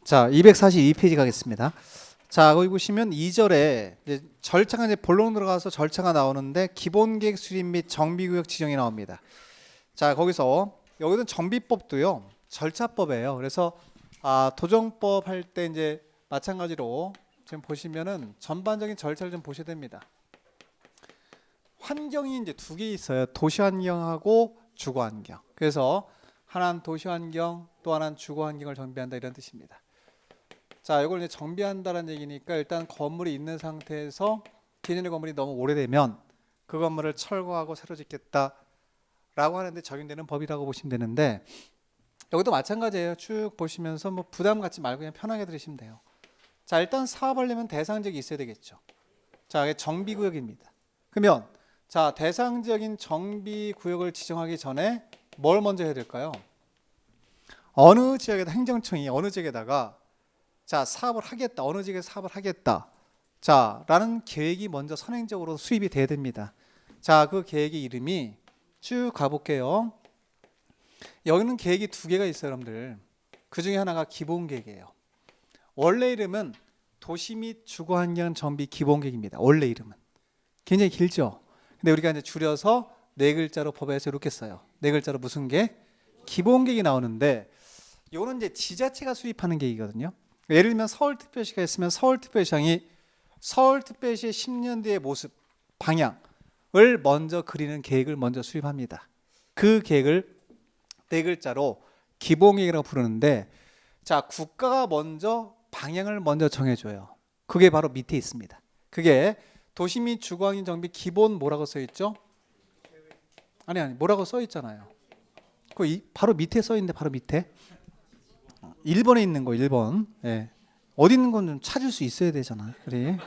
자, 242페이지 가겠습니다. 자, 거기 보시면 2절에 이제 절차가 이제 본론 들어가서 절차가 나오는데 기본계획 수립 및 정비구역 지정이 나옵니다. 자, 거기서 여기는 정비법도요 절차법이에요. 그래서 도정법 할 때 이제 마찬가지로 지금 보시면은 전반적인 절차를 좀 보셔야 됩니다. 환경이 이제 두 개 있어요. 도시환경하고 주거환경. 그래서 하나는 도시환경, 또 하나는 주거환경을 정비한다 이런 뜻입니다. 자, 이걸 이제 정비한다는 얘기니까 일단 건물이 있는 상태에서 기존의 건물이 너무 오래되면 그 건물을 철거하고 새로 짓겠다라고 하는데 적용되는 법이라고 보시면 되는데 여기도 마찬가지예요. 쭉 보시면서 뭐 부담 갖지 말고 그냥 편하게 들으시면 돼요. 자, 일단 사업하려면 대상지역이 있어야 되겠죠. 자, 이게 정비구역입니다. 그러면 자, 대상적인 정비구역을 지정하기 전에 뭘 먼저 해야 될까요? 어느 지역에다 행정청이 어느 지역에다가 자, 사업을 하겠다. 어느 지역에 사업을 하겠다. 자, 라는 계획이 먼저 선행적으로 수립이 돼야 됩니다. 자, 그 계획의 이름이 쭉 가볼게요. 여기는 계획이 두 개가 있어요, 여러분들. 그 중에 하나가 기본계획이에요. 원래 이름은 도시 및 주거환경 정비 기본계획입니다. 원래 이름은. 굉장히 길죠? 근데 우리가 이제 줄여서 네 글자로 법에서 이렇게 써요. 네 글자로 무슨 계획? 기본계획이 나오는데 이거는 이제 지자체가 수립하는 계획이거든요. 예를 들면 서울특별시가 있으면 서울특별시장이 서울특별시의 10년 뒤의 모습, 방향을 먼저 그리는 계획을 먼저 수립합니다. 그 계획을 네 글자로 기본계획이라고 부르는데 자, 국가가 먼저 방향을 먼저 정해줘요. 그게 바로 밑에 있습니다. 그게 도시 및 주거환경 정비 기본 뭐라고 써 있죠? 아니 뭐라고 써 있잖아요. 그 바로 밑에 써 있는데 바로 밑에 1번에 있는 거 1번. 예. 어디 있는 건 좀 찾을 수 있어야 되잖아. 그래.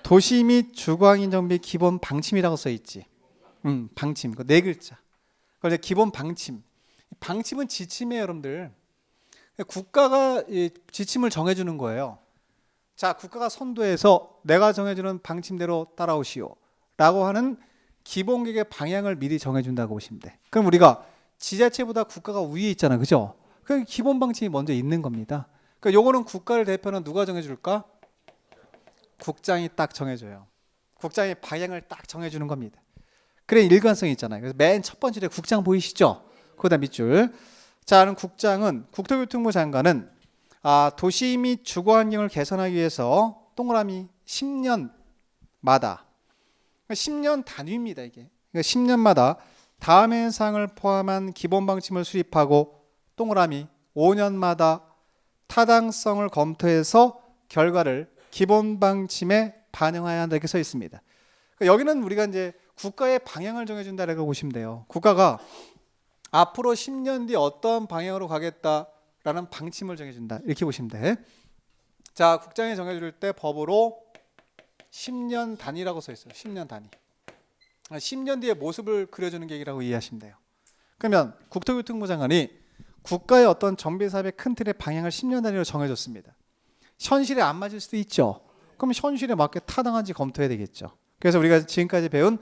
도시 및 주거환경 정비 기본 방침이라고 써 있지. 방침. 그 네 글자. 그걸 이제 기본 방침. 방침은 지침이에요, 여러분들. 국가가 이 지침을 정해주는 거예요. 자, 국가가 선도해서 내가 정해주는 방침대로 따라오시오 라고 하는 기본계획의 방향을 미리 정해준다고 보시면 돼. 그럼 우리가 지자체보다 국가가 위에 있잖아, 그죠? 그 기본 방침이 먼저 있는 겁니다. 그러니까 요거는 국가를 대표하는 누가 정해줄까? 국장이 딱 정해줘요. 국장이 방향을 딱 정해주는 겁니다. 그래 일관성이 있잖아요. 그래서 맨 첫 번째 줄에 국장 보이시죠? 그다음 밑줄. 자, 그럼 국장은 국토교통부 장관은 도시 및 주거환경을 개선하기 위해서 동그라미 10년마다 10년 단위입니다. 이게 10년마다 다음의 사항을 포함한 기본 방침을 수립하고 동그라미 5년마다 타당성을 검토해서 결과를 기본 방침에 반영해야 한다 이렇게 써 있습니다. 그러니까 여기는 우리가 이제 국가의 방향을 정해준다라고 보시면 돼요. 국가가 앞으로 10년 뒤 어떤 방향으로 가겠다라는 방침을 정해준다 이렇게 보시면 돼. 자, 국장이 정해줄 때 법으로 10년 단위라고 써 있어요. 10년 단위. 10년 뒤의 모습을 그려주는 계획이라고 이해하시면 돼요. 그러면 국토교통부 장관이 국가의 어떤 정비사업의 큰 틀의 방향을 10년 단위로 정해줬습니다. 현실에 안 맞을 수도 있죠. 그럼 현실에 맞게 타당한지 검토해야 되겠죠. 그래서 우리가 지금까지 배운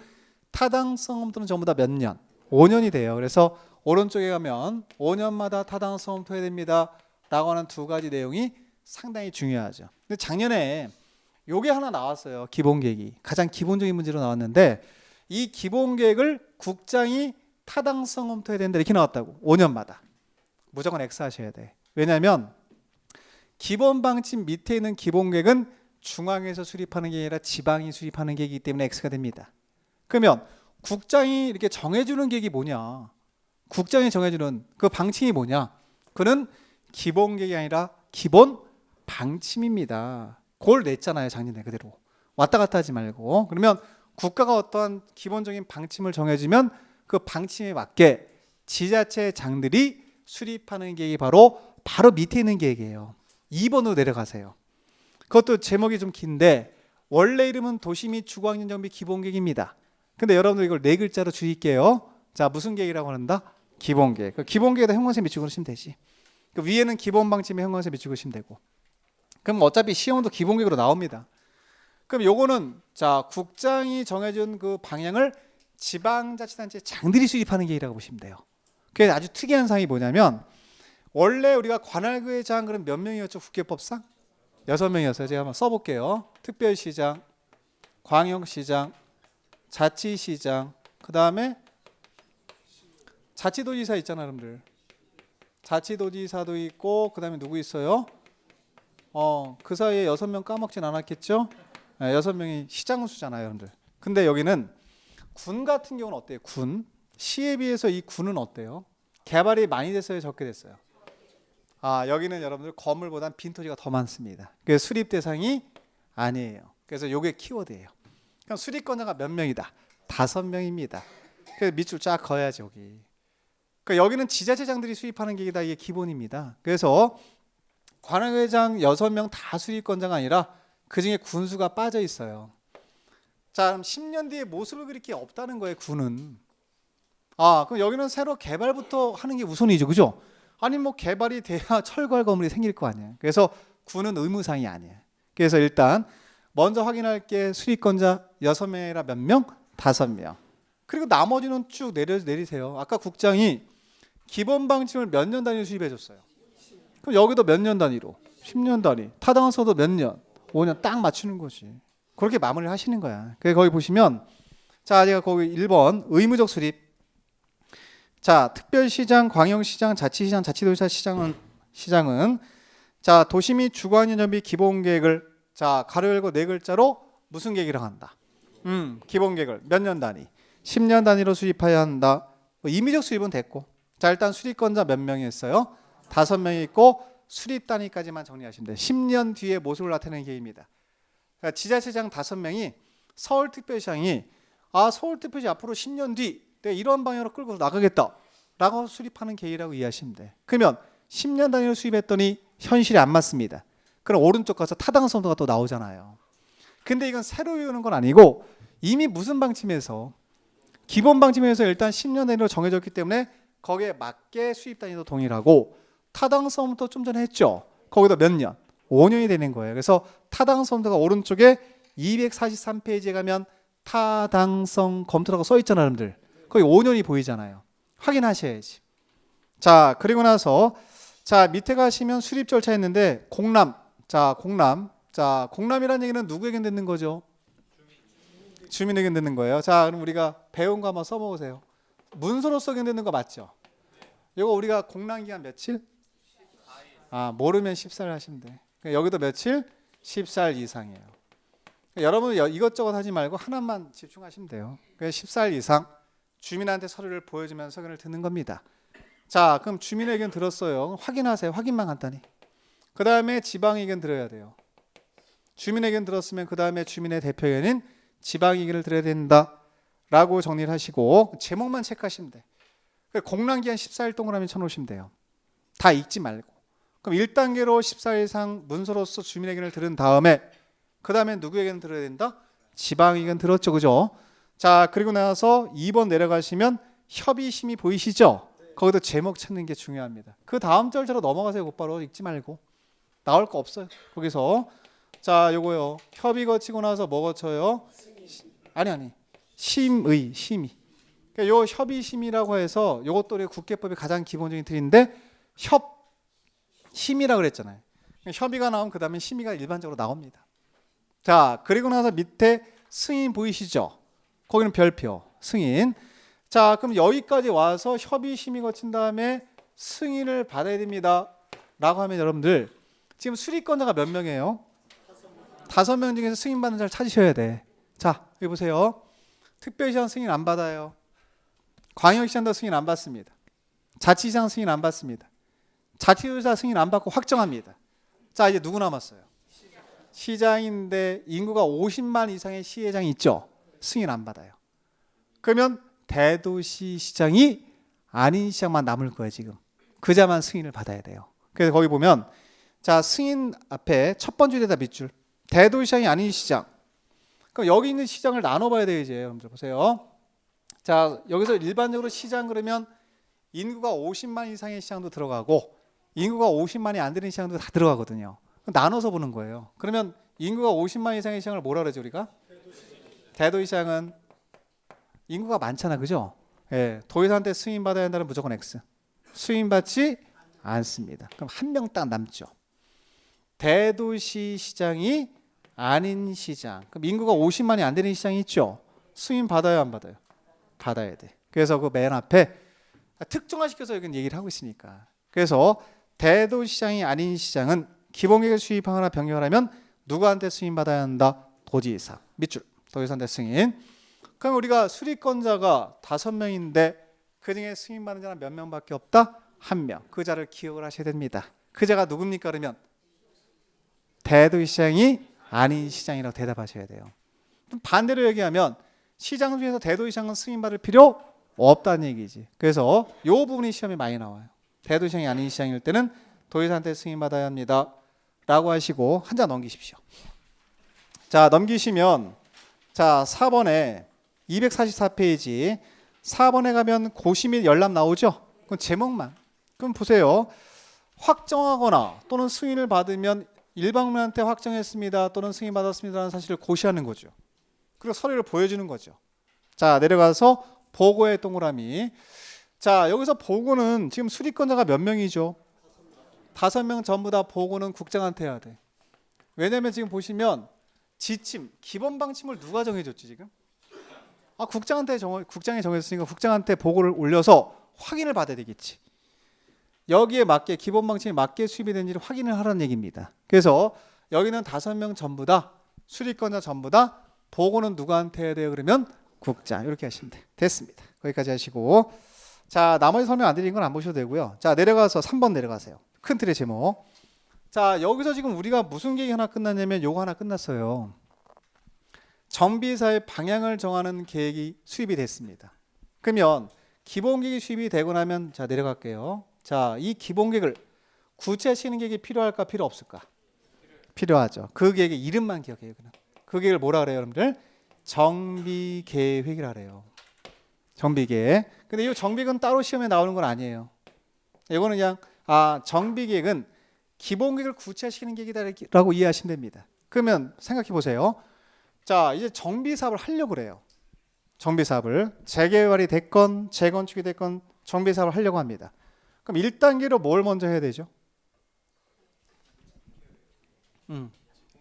타당성 검토는 전부 다 몇 년? 5년이 돼요. 그래서 오른쪽에 가면 5년마다 타당성 검토해야 됩니다 라고 하는 두 가지 내용이 상당히 중요하죠. 근데 작년에 요게 하나 나왔어요. 기본계획이. 가장 기본적인 문제로 나왔는데 이 기본계획을 국장이 타당성 검토해야 된다 이렇게 나왔다고. 5년마다. 무조건 X 하셔야 돼. 왜냐하면 기본 방침 밑에 있는 기본계획은 중앙에서 수립하는 게 아니라 지방이 수립하는 계획이기 때문에 X가 됩니다. 그러면 국장이 이렇게 정해주는 계획이 뭐냐? 국장이 정해주는 그 방침이 뭐냐? 그는 기본계획이 아니라 기본 방침입니다. 그걸 냈잖아요, 작년에 그대로. 왔다 갔다 하지 말고. 그러면 국가가 어떠한 기본적인 방침을 정해주면 그 방침에 맞게 지자체장들이 수립하는 계획이 바로 밑에 있는 계획이에요. 2번으로 내려가세요. 그것도 제목이 좀 긴데 원래 이름은 도시 및 주거환경 정비 기본계획입니다. 근데 여러분들 이걸 네 글자로 줄일게요. 자, 무슨 계획이라고 한다? 기본계획. 그 기본계획에다 형광색 밑줄 그으시면 되지. 그 위에는 기본 방침에 형광색 밑줄 그으시면 되고. 그럼 어차피 시험도 기본계획으로 나옵니다. 그럼 요거는 자, 국장이 정해준 그 방향을 지방자치단체 장들이 수립하는 계획이라고 보시면 돼요. 그게 아주 특이한 사항이 뭐냐면 원래 우리가 관할구 회장 그럼 몇 명이었죠? 국회법상? 6명이었어요. 제가 한번 써볼게요. 특별시장, 광역시장, 자치시장, 그 다음에 자치도지사 있잖아요, 여러분들. 자치도지사도 있고, 그 다음에 누구 있어요? 그 사이에 6명 까먹진 않았겠죠? 네, 6명이 시장수잖아요, 여러분들. 근데 여기는 군 같은 경우는 어때요? 군? 시에 비해서 이 군은 어때요? 개발이 많이 됐어요, 적게 됐어요? 여기는 여러분들 건물보단 빈토지가 더 많습니다. 그래서 수립 대상이 아니에요. 그래서 이게 키워드예요. 그럼 수립권자가 몇 명이다? 5명입니다. 그래서 밑줄 쫙 그어야지 여기. 그러니까 여기는 지자체장들이 수립하는 게 이게 기본입니다. 그래서 관할회장 6명 다 수립권자가 아니라 그중에 군수가 빠져 있어요. 자, 그럼 10년 뒤에 모습을 그릴 게 없다는 거예요, 군은. 그럼 여기는 새로 개발부터 하는 게 우선이죠, 그죠? 아니 뭐 개발이 돼야 철거할 건물이 생길 거 아니에요. 그래서 군은 의무상이 아니에요. 그래서 일단 먼저 확인할 게 수립권자 6명이라 몇 명? 5명. 그리고 나머지는 쭉 내리세요. 아까 국장이 기본 방침을 몇 년 단위로 수립해 줬어요. 그럼 여기도 몇 년 단위로? 10년 단위. 타당성도 몇 년? 5년 딱 맞추는 거지. 그렇게 마무리를 하시는 거야. 그래서 거기 보시면 자, 제가 거기 1번 의무적 수립. 자, 특별시장, 광역시장, 자치시장, 자치도지사 시장은 자, 도시 및 주거환경 정비 기본 계획을 자, 가로 열고 4글자로 무슨 계획이라고 한다? 기본 계획을 몇 년 단위? 10년 단위로 수립해야 한다. 임의적 수립은 됐고. 자, 일단 수립권자 몇 명이 있어요? 5명이 있고 수립 단위까지만 정리하시면 돼요. 10년 뒤에 모습을 나타내는 계획입니다. 그러니까 지자체장 5명이 서울특별시장이 서울특별시 앞으로 10년 뒤 내가 이런 방향으로 끌고 나가겠다라고 수립하는 계획이라고 이해하시면 돼. 그러면 10년 단위로 수립했더니 현실에 안 맞습니다. 그럼 오른쪽 가서 타당성도가 또 나오잖아요. 근데 이건 새로 외우는 건 아니고 이미 무슨 방침에서 기본 방침에서 일단 10년 단위로 정해졌기 때문에 거기에 맞게 수립 단위도 동일하고 타당성부터 좀 전에 했죠. 거기다 몇 년? 5년이 되는 거예요. 그래서 타당성도가 오른쪽에 243페이지에 가면 타당성 검토라고 써 있잖아요, 여러분들. 거기 5년이 보이잖아요. 확인하셔야지. 자, 그리고 나서 자, 밑에 가시면 수립 절차 했는데 공람. 자, 공람이라는 얘기는 누구에게 듣는 거죠? 주민에게 듣는 거예요. 자, 그럼 우리가 배운 거 한번 써먹으세요. 문서로서 듣는 거 맞죠? 이거 우리가 공람 기간 며칠? 모르면 14일 하시면 돼. 여기도 며칠? 14일 이상이에요. 여러분 이것저것 하지 말고 하나만 집중하시면 돼요. 14일 이상 주민한테 서류를 보여주면서 의견을 듣는 겁니다. 자, 그럼 주민 의견 들었어요. 확인하세요. 확인만 간단히. 그 다음에 지방 의견 들어야 돼요. 주민 의견 들었으면 그 다음에 주민의 대표 의견인 지방 의견을 들어야 된다라고 정리를 하시고 제목만 체크하시면 돼. 공람기한 14일 동그라미 쳐놓으시면 돼요. 다 읽지 말고. 그럼 1단계로 14일 이상 문서로서 주민 의견을 들은 다음에 그 다음에 누구 의견 들어야 된다? 지방 의견 들었죠, 그죠? 자, 그리고 나서 2번 내려가시면 협의심이 보이시죠? 거기도 제목 찾는 게 중요합니다. 그 다음 절차로 넘어가세요. 곧바로 읽지 말고. 나올 거 없어요. 거기서 자, 요거요. 협의 거치고 나서 뭐 거쳐요? 심의. 그러니까 요 협의심이라고 해서 요것도 우리 국회법의 가장 기본적인 틀인데 심의라고 그랬잖아요. 협의가 나오면 그 다음에 심의가 일반적으로 나옵니다. 자, 그리고 나서 밑에 승인 보이시죠? 거기는 별표, 승인. 자, 그럼 여기까지 와서 협의 심의 거친 다음에 승인을 받아야 됩니다. 라고 하면 여러분들 지금 수립권자가 몇 명이에요? 5명 중에서 승인 받는 자를 찾으셔야 돼. 자, 여기 보세요. 특별시장 승인 안 받아요. 광역시장도 승인 안 받습니다. 자치시장 승인 안 받습니다. 자치도지사 승인 안 받고 확정합니다. 자, 이제 누구 남았어요? 시장인데 인구가 50만 이상의 시의장이 있죠. 승인 안 받아요. 그러면 대도시 시장이 아닌 시장만 남을 거예요, 지금. 그자만 승인을 받아야 돼요. 그래서 거기 보면 자, 승인 앞에 첫 번째 줄에다 밑줄. 대도시 시장이 아닌 시장. 그럼 여기 있는 시장을 나눠봐야 돼요, 이제. 여러분들 보세요. 자, 여기서 일반적으로 시장 그러면 인구가 50만 이상의 시장도 들어가고 인구가 50만이 안 되는 시장도 다 들어가거든요. 나눠서 보는 거예요. 그러면 인구가 50만 이상의 시장을 뭐라 그러죠, 우리가? 대도시 시장은 인구가 많잖아, 그죠? 예, 도의사한테 승인 받아야 한다는 무조건 X. 승인 받지 않습니다. 그럼 한 명 딱 남죠. 대도시 시장이 아닌 시장. 그럼 인구가 50만이 안 되는 시장이 있죠. 승인 받아요, 안 받아요? 받아야 돼. 그래서 그 맨 앞에 특정화시켜서 여기는 얘기를 하고 있으니까. 그래서 대도시 시장이 아닌 시장은 기본계획을 수립하거나 변경하려면 누구한테 승인 받아야 한다? 도지사. 밑줄. 도지사한테 승인. 그럼 우리가 수립권자가 5명인데 그중에 승인 받는 자는 몇 명밖에 없다? 1명. 그 자를 기억을 하셔야 됩니다. 그 자가 누굽니까? 그러면 대도시 시장이 아닌 시장이라고 대답하셔야 돼요. 반대로 얘기하면 시장 중에서 대도시 시장은 승인받을 필요 없다는 얘기지. 그래서 이 부분이 시험에 많이 나와요. 대도시 시장이 아닌 시장일 때는 도지사한테 승인받아야 합니다 라고 하시고 한 장 넘기십시오. 자, 넘기시면 자 4번에 244페이지 4번에 가면 고시 및 열람 나오죠. 그럼 제목만. 그럼 보세요. 확정하거나 또는 승인을 받으면 일방문한테 확정했습니다 또는 승인받았습니다라는 사실을 고시하는 거죠. 그리고 서류를 보여주는 거죠. 자, 내려가서 보고의 동그라미. 자, 여기서 보고는 지금 수립권자가 몇 명이죠? 5명 전부 다 보고는 국장한테 해야 돼. 왜냐면 지금 보시면 지침, 기본 방침을 누가 정해줬지 지금? 국장이 정했으니까 국장한테 보고를 올려서 확인을 받아야 되겠지. 여기에 맞게 기본 방침에 맞게 수립이 된지를 확인을 하라는 얘기입니다. 그래서 여기는 5명 전부 다 수립권자 전부 다 보고는 누구한테 해야 돼요? 그러면 국장. 이렇게 하시면 돼. 됐습니다. 거기까지 하시고 자, 나머지 설명 안 드린 건 안 보셔도 되고요. 자, 내려가서 3번 내려가세요. 큰 틀의 제목. 자, 여기서 지금 우리가 무슨 계획이 하나 끝났냐면 요거 하나 끝났어요. 정비사의 방향을 정하는 계획이 수립이 됐습니다. 그러면 기본계획이 수립이 되고 나면 자, 내려갈게요. 자, 이 기본계획을 구체화시키는 계획이 필요할까 필요 없을까? 필요하죠. 그 계획의 이름만 기억해요. 그 계획을 뭐라 그래요, 여러분들? 정비계획이라 그래요. 정비계획. 근데 이 정비계획은 따로 시험에 나오는 건 아니에요. 이거는 그냥 정비계획은 기본계획을 구체화시키는 계획이다라고 이해하시면 됩니다. 그러면 생각해 보세요. 자, 이제 정비사업을 하려고 그래요. 정비사업을 재개발이 됐건 재건축이 됐건 정비사업을 하려고 합니다. 그럼 1단계로 뭘 먼저 해야 되죠?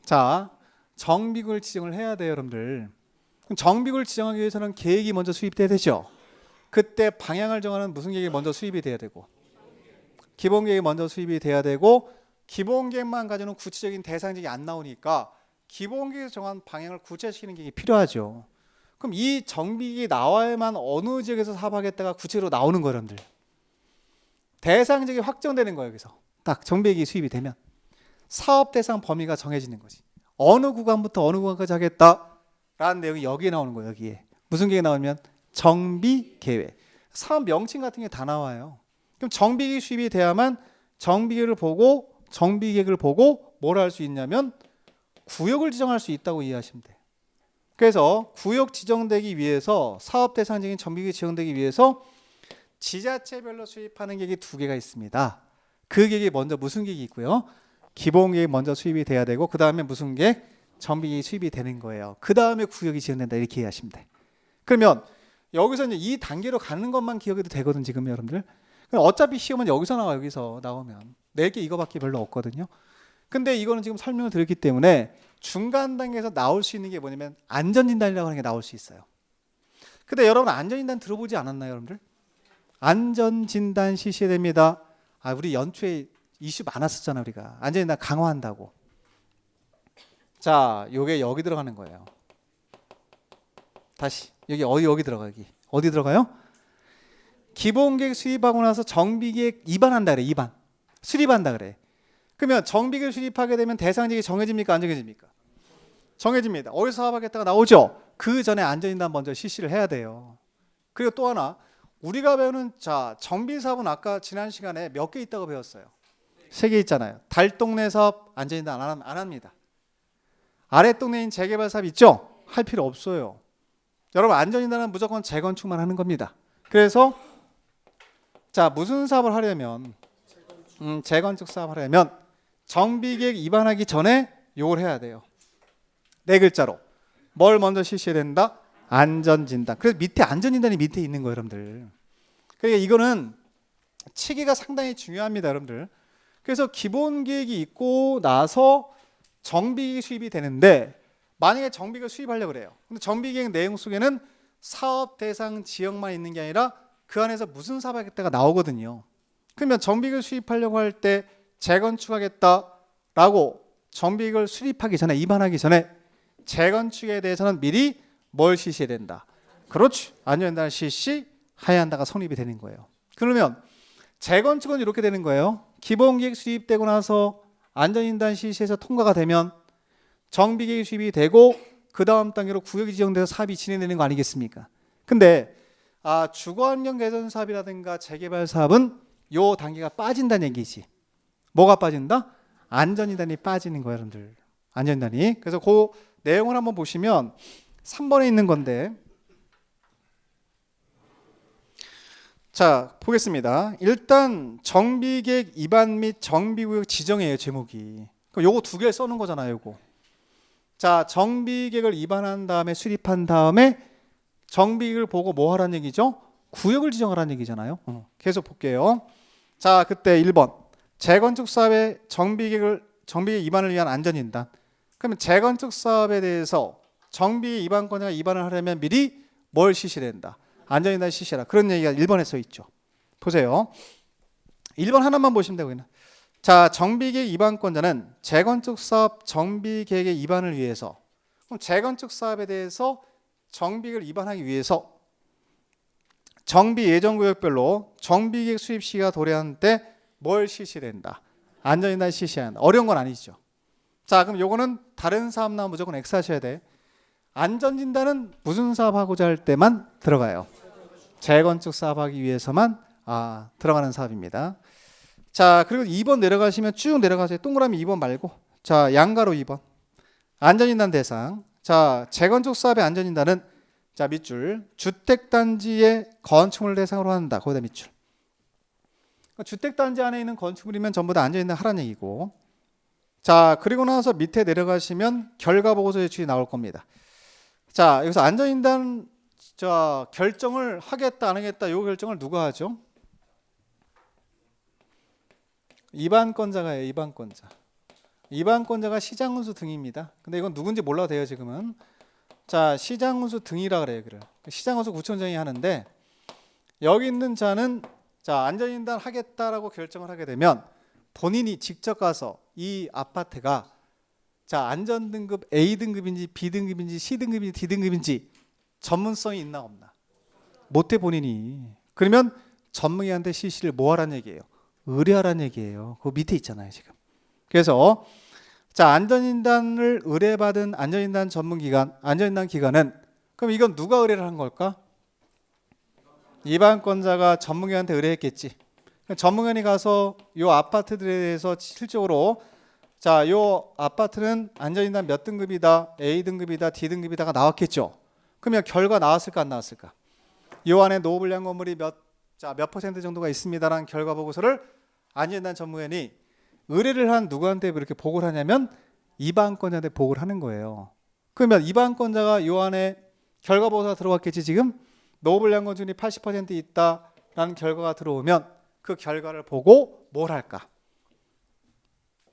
자, 정비구를 지정을 해야 돼요, 여러분들. 그럼 정비구를 지정하기 위해서는 계획이 먼저 수립돼야 되죠. 그때 방향을 정하는 무슨 계획이 먼저 수립이 돼야 되고 기본계획이 먼저 수립이 돼야 되고 기본계획만 가지고는 구체적인 대상직이 안 나오니까 기본계획에서 정한 방향을 구체화시키는 계획이 필요하죠. 그럼 이 정비계획이 나와야만 어느 지역에서 사업하겠다가 구체로 나오는 거예요, 여러분들. 대상직이 확정되는 거예요. 여기서 딱 정비계획이 수립이 되면 사업 대상 범위가 정해지는 거지. 어느 구간부터 어느 구간까지 하겠다라는 내용이 여기에 나오는 거예요. 여기에 무슨 계획이 나오면 정비계획. 사업 명칭 같은 게 다 나와요. 그럼 정비계획이 수립이 돼야만 정비계획을 보고 뭘 할 수 있냐면 구역을 지정할 수 있다고 이해하시면 돼요. 그래서 구역 지정되기 위해서 사업 대상적인 정비계획이 지정되기 위해서 지자체별로 수립하는 계획이 2개가 있습니다. 그 계획이 먼저 무슨 계획이 있고요? 기본계획이 먼저 수립이 돼야 되고 그 다음에 무슨 계획? 정비계획이 수립이 되는 거예요. 그 다음에 구역이 지정된다 이렇게 이해하시면 돼요. 그러면 여기서 이제 이 단계로 가는 것만 기억해도 되거든 지금 여러분들. 어차피 시험은 여기서 나와 여기서 나오면 낼 게 이거밖에 별로 없거든요. 근데 이거는 지금 설명을 드렸기 때문에 중간 단계에서 나올 수 있는 게 뭐냐면 안전진단이라고 하는 게 나올 수 있어요. 근데 여러분 안전진단 들어보지 않았나요, 여러분들? 안전진단 실시됩니다. 우리 연초에 이슈 많았었잖아 우리가. 안전진단 강화한다고. 자, 요게 여기 들어가는 거예요. 다시 여기 들어가 여기. 어디 들어가요? 기본계획 수립하고 나서 정비계획 입안한다 그래. 입안. 수립한다 그래. 그러면 정비계획 수립하게 되면 대상직이 정해집니까? 안 정해집니까? 정해집니다. 어디서 사업하겠다가 나오죠? 그 전에 안전진단 먼저 실시를 해야 돼요. 그리고 또 하나 우리가 배우는 정비사업은 아까 지난 시간에 몇 개 있다고 배웠어요? 3개 있잖아요. 달동네 사업 안전진단 안 합니다. 아랫동네인 재개발 사업 있죠? 할 필요 없어요. 여러분 안전진단은 무조건 재건축만 하는 겁니다. 그래서 무슨 사업을 하려면 재건축 사업을 하려면 정비계획 입안하기 전에 요걸 해야 돼요. 4글자로 뭘 먼저 실시해야 된다? 안전진단. 그래서 밑에 안전진단이 밑에 있는 거예요, 여러분들. 그러니까 이거는 치기가 상당히 중요합니다, 여러분들. 그래서 기본 계획이 있고 나서 정비계획이 수립이 되는데, 만약에 정비계획을 수립하려고 그래요. 근데 정비계획 내용 속에는 사업 대상 지역만 있는 게 아니라 그 안에서 무슨 사업하겠다가 나오거든요. 그러면 정비계획을 수립하려고 할 때 재건축하겠다라고 정비계획을 수립하기 전에, 입안하기 전에 재건축에 대해서는 미리 뭘 실시해야 된다. 그렇지. 안전진단을 실시해야 한다가 성립이 되는 거예요. 그러면 재건축은 이렇게 되는 거예요. 기본계획 수립되고 나서 안전진단 실시해서 통과가 되면 정비계획 수립이 되고 그 다음 단계로 구역이 지정돼서 사업이 진행되는 거 아니겠습니까? 근데 주거환경 개선 사업이라든가 재개발 사업은 요 단계가 빠진다는 얘기지. 뭐가 빠진다? 안전진단이 빠지는 거예요, 여러분들. 안전진단이. 그래서 그 내용을 한번 보시면 3번에 있는 건데, 자 보겠습니다. 일단 정비계획 입안 및 정비구역 지정이에요, 제목이. 그럼 요거 두 개 써놓은 거잖아요, 요거. 자, 정비계획을 입안한 다음에 수립한 다음에 정비계획을 보고 뭐 하라는 얘기죠? 구역을 지정하라는 얘기잖아요. 계속 볼게요. 자, 그때 1번 재건축 사업의 정비계획 입안을 위한 안전진단. 그러면 재건축 사업에 대해서 정비 입안권자가 입안을 하려면 미리 뭘 실시된다? 안전진단 실시해라. 그런 얘기가 1번에 써 있죠. 보세요. 1번 하나만 보시면 되고요. 자, 정비계획 입안권자는 재건축 사업 정비계획의 입안을 위해서, 그럼 재건축 사업에 대해서 정비계획을 입안하기 위해서 정비 예정구역별로 정비계획 수립 시기가 도래하는 때 뭘 실시된다? 안전진단 실시해야 한다. 어려운 건 아니죠. 자, 그럼 요거는 다른 사업 나오면 무조건 X 하셔야 돼. 안전진단은 무슨 사업하고자 할 때만 들어가요? 재건축 사업하기 위해서만 들어가는 사업입니다. 자, 그리고 2번 내려가시면 쭉 내려가세요. 동그라미 2번 말고. 자, 양가로 2번. 안전진단 대상. 자, 재건축 사업의 안전진단은 자, 밑줄. 주택단지의 건축물을 대상으로 한다. 거기다 밑줄. 주택단지 안에 있는 건축물이면 전부 다 안전진단 하라는 얘기고. 자, 그리고 나서 밑에 내려가시면 결과보고서 제출이 나올 겁니다. 자, 여기서 안전진단 결정을 하겠다 안 하겠다 이 결정을 누가 하죠? 입안권자가 입안권자. 입안권자가 시장운수 등입니다. 근데 이건 누군지 몰라도 돼요, 지금은. 자, 시장운수 등이라 그래요. 시장운수 구청장이 하는데, 여기 있는 자는 자, 안전진단 하겠다라고 결정을 하게 되면 본인이 직접 가서 이 아파트가 자, 안전등급 A등급인지 B등급인지 C등급인지 D등급인지 전문성이 있나 없나? 못해 본인이. 그러면 전문의한테 실시를 뭐 하라는 얘기예요? 의뢰하라는 얘기예요. 그 밑에 있잖아요, 지금. 그래서 자, 안전진단을 의뢰받은 안전진단 전문기관, 안전진단 기관은 그럼 이건 누가 의뢰를 한 걸까? 입안권자가 전문기관한테 의뢰했겠지. 전문기관이 가서 이 아파트들에 대해서 실질적으로 자, 요 아파트는 안전진단 몇 등급이다, A등급이다, D등급이다가 나왔겠죠. 그러면 결과 나왔을까 안 나왔을까? 요 안에 노후불량 건물이 몇 퍼센트 정도가 있습니다라는 결과 보고서를 안전진단 전문위원이 의뢰를 한 누구한테 이렇게 보고를 하냐면 입안권자한테 보고를 하는 거예요. 그러면 입안권자가 요 안에 결과 보고서가 들어왔겠지. 지금 노후불량 건축이 80% 있다라는 결과가 들어오면 그 결과를 보고 뭘 할까?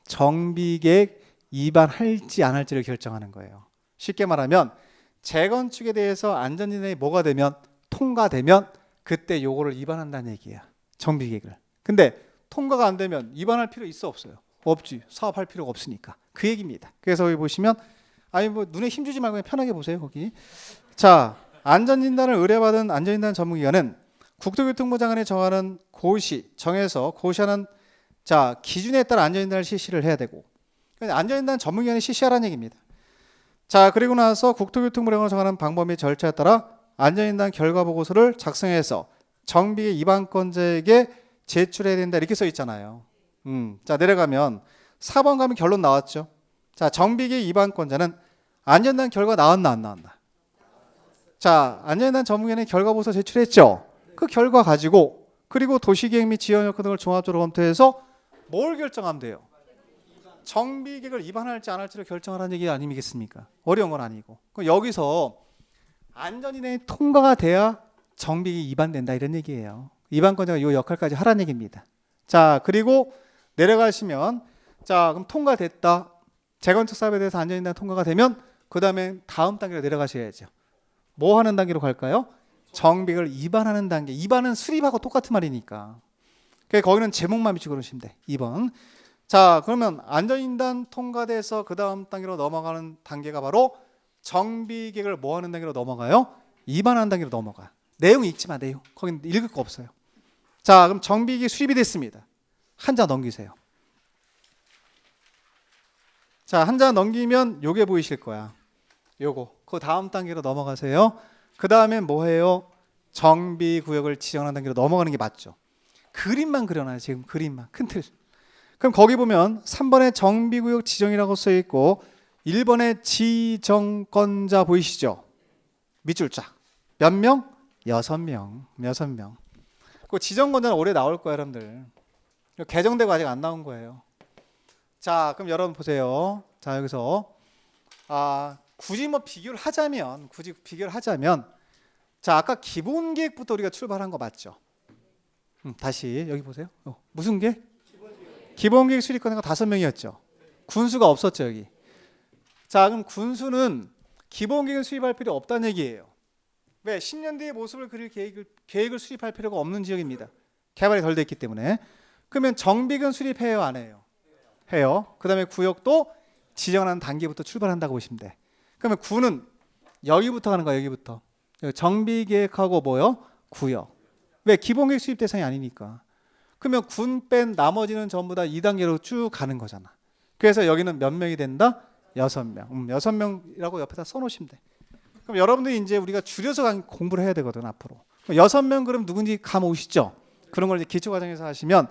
정비계획 입안할지 안 할지를 결정하는 거예요. 쉽게 말하면 재건축에 대해서 안전진단이 뭐가 되면 통과되면 그때 요거를 입안한다는 얘기야. 정비계획을. 근데 통과가 안 되면 입안할 필요 있어 없어요? 없지. 사업할 필요가 없으니까. 그 얘기입니다. 그래서 여기 보시면 뭐 눈에 힘주지 말고 그냥 편하게 보세요. 거기. 자, 안전진단을 의뢰받은 안전진단 전문기관은 국토교통부 장관이 정하는 정해서 고시하는 자, 기준에 따라 안전진단을 실시를 해야 되고, 안전진단 전문기관이 실시하라는 얘기입니다. 자, 그리고 나서 국토교통부령으로 정하는 방법 및 절차에 따라 안전진단 결과 보고서를 작성해서 정비계획 입안권자에게 제출해야 된다 이렇게 써 있잖아요. 자, 내려가면 4번 가면 결론 나왔죠. 자, 정비계획 입안권자는 안전진단 결과 나왔나 안 나왔나? 자, 안전진단 전문기관에 결과 보고서 제출했죠. 그 결과 가지고 그리고 도시계획 및 지원여건 등을 종합적으로 검토해서 뭘 결정하면 돼요? 정비계획을 입안할지 안 할지를 결정하라는 얘기 아니겠습니까? 어려운 건 아니고. 그럼 여기서 안전진단이 통과가 돼야 정비계획이 입안된다 이런 얘기예요. 위반권자가 이 역할까지 하라는 얘기입니다. 자, 그리고 내려가시면 자, 그럼 통과됐다. 재건축 사업에 대해서 안전인단 통과가 되면 그 다음에 다음 단계로 내려가셔야죠. 뭐 하는 단계로 갈까요? 정비계획을 입안하는 단계. 입안은 수립하고 똑같은 말이니까. 그러니까 거기는 제목만 비추고 그러시면 돼. 2번. 자, 그러면 안전인단 통과돼서 그 다음 단계로 넘어가는 단계가 바로 정비계획을 뭐 하는 단계로 넘어가요? 입안하는 단계로 넘어가. 내용 읽지 마, 내용. 거긴 읽을 거 없어요. 자, 그럼 정비계획 수립이 됐습니다. 한 장 넘기세요. 자, 한 장 넘기면 요게 보이실 거야. 요거. 그 다음 단계로 넘어가세요. 그 다음엔 뭐 해요? 정비구역을 지정하는 단계로 넘어가는 게 맞죠. 그림만 그려놔요. 지금 그림만. 큰 틀. 그럼 거기 보면 3번에 정비구역 지정이라고 써 있고 1번에 지정권자 보이시죠? 밑줄 쫙. 몇 명? 6명. 6명. 그 지정권자는 올해 나올 거예요, 여러분들. 개정되고 아직 안 나온 거예요. 자, 그럼 여러분 보세요. 자, 여기서 굳이 뭐 비교를 하자면 자, 아까 기본 계획부터 우리가 출발한 거 맞죠? 다시 여기 보세요. 무슨 계획? 기본 계획 수립권자가 5명이었죠. 군수가 없었죠, 여기. 자, 그럼 군수는 기본 계획을 수립할 필요 없다는 얘기예요. 왜? 10년 뒤의 모습을 그릴 계획을 수립할 필요가 없는 지역입니다. 개발이 덜 됐기 때문에. 그러면 정비계획은 수립해요, 안 해요? 해요. 그 다음에 구역도 지정하는 단계부터 출발한다고 보시면 돼. 그러면 구는 여기부터 가는 거야, 여기부터. 정비계획하고 뭐요? 구역. 왜? 기본계획 수립 대상이 아니니까. 그러면 군 뺀 나머지는 전부 다 2단계로 쭉 가는 거잖아. 그래서 여기는 몇 명이 된다? 6명. 6명이라고 옆에다 써놓으시면 돼. 그럼 여러분들이 이제 우리가 줄여서 공부를 해야 되거든, 앞으로. 6명 그럼 누군지 감 오시죠? 그런 걸 이제 기초과정에서 하시면